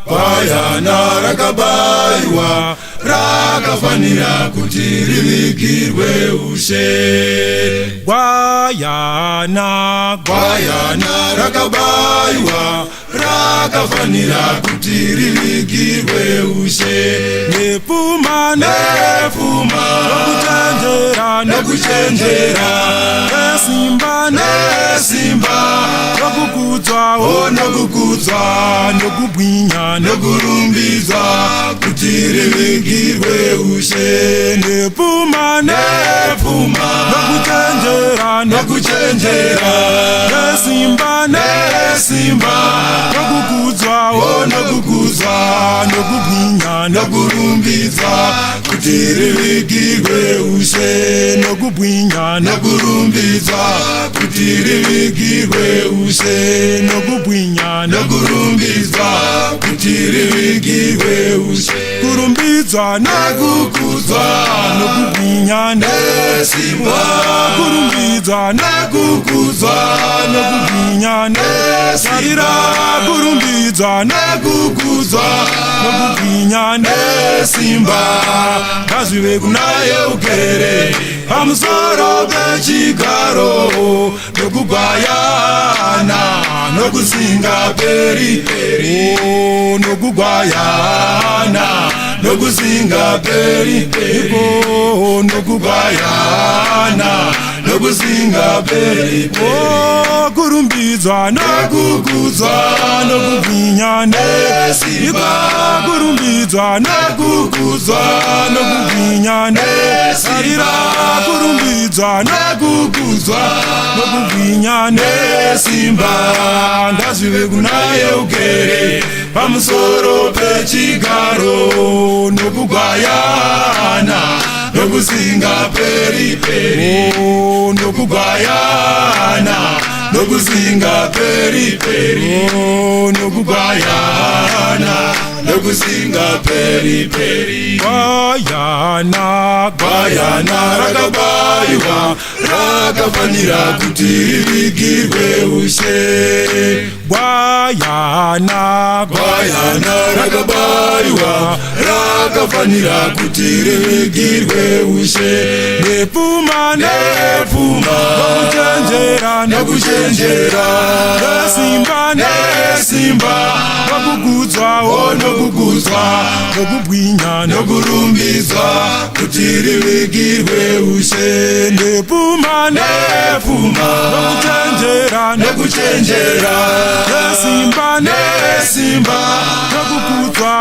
Kwayana rakabaywa rakafanira kuti rivigirwe ushe. Kwayana rakabaywa rakafanira kuti rivigirwe ushe. Nefuma nokuchenjera nesimba nokukudzwa nokubwinya nokurumbidzwa kuti rivigirwe ushe. Nefuma nokuchenjera nesimba nokukudzwa nokubwinya nokurumbidzwa kuti rivigirwe ushe. nokubwinya nokurumbidzwa kuti rivigirwe ushe. nokubwinya nokurumbidzwa kuti rivigirwe ushe. kurumbidzwa nokukudzwa nokubwinya nesimba kurumbidzwa nokukudzwa nokubwinya nesimba kurumbidzwa nokukudzwa nokubwinya nesimba ngazvive kunaye ugere pamusoro pechigaro nokugwayana nokusinga peri nokugwayana nokusinga peri nokugwayana nokusinga peri kurumbidzwa nokukudzwa nokubwinya nesimba kurumbidzwa nokukudzwa nokubwinya nesimba kurumbidzwa nokukudzwa nokubwinya nesimba ngazvive kunaye ugere pamusoro pechigaro nokugwayana nokusinga peri nokugwayana nokusinga peri nokugwayana nokusinga peri. Kwayana rakabaywa rakafanira kuti rivigirwe ushe. Kwayana rakabaywa rakafanira kuti rivigirwe ushe. Nefuma nokuchenjera nesimba nokukudzwa nokubwinya nokurumbidzwa kuti rivigirwe ushe. Nefuma nokuchenjera nesimba nokukudzwa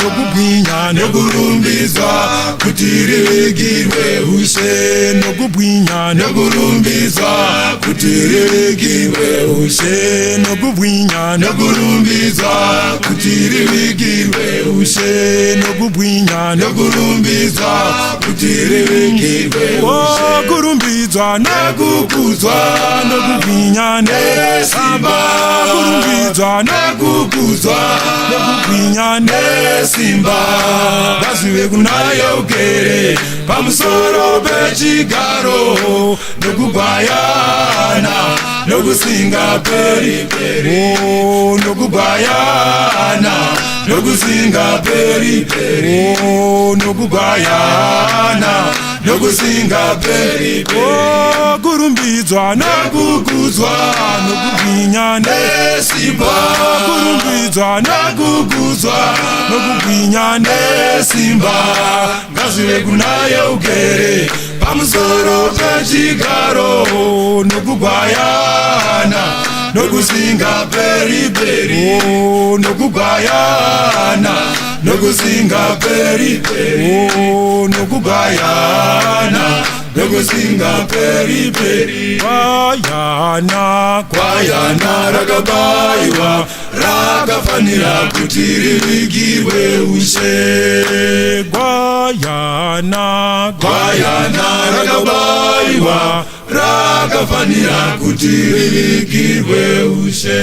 nokubwinya nokurumbidzwa kuti rivigirwe ushe. nokubwinya nokurumbidzwa kuti rivigirwe ushe. nokubwinya nokurumbidzwa kuti rivigirwe ushe. nokubwinya nokurumbidzwa kuti rivigirwe ushe. kurumbidzwa nokukudzwa nokubwinya nesimba kurumbidzwa nokukudzwa nokubwinya nesimba ngazvive kunaye ugere pamusoro pechigaro nokugwayana nokusinga peri nokugwayana nokusinga peri nokugwayana nokusinga peri kurumbidzwa nokukudzwa nokubwinya nesimba kurumbidzwa nokukudzwa nokubwinya nesimba ngazvive kunaye ugere pamusoro pechigaro nokugwayana nokusinga peri nokugwayana nokusinga peri nokugwayana nokusinga peri. Kwayana rakabaywa rakafanira kuti rivigirwe ushe. Kwayana rakabaywa rakafanira kuti rivigirwe ushe.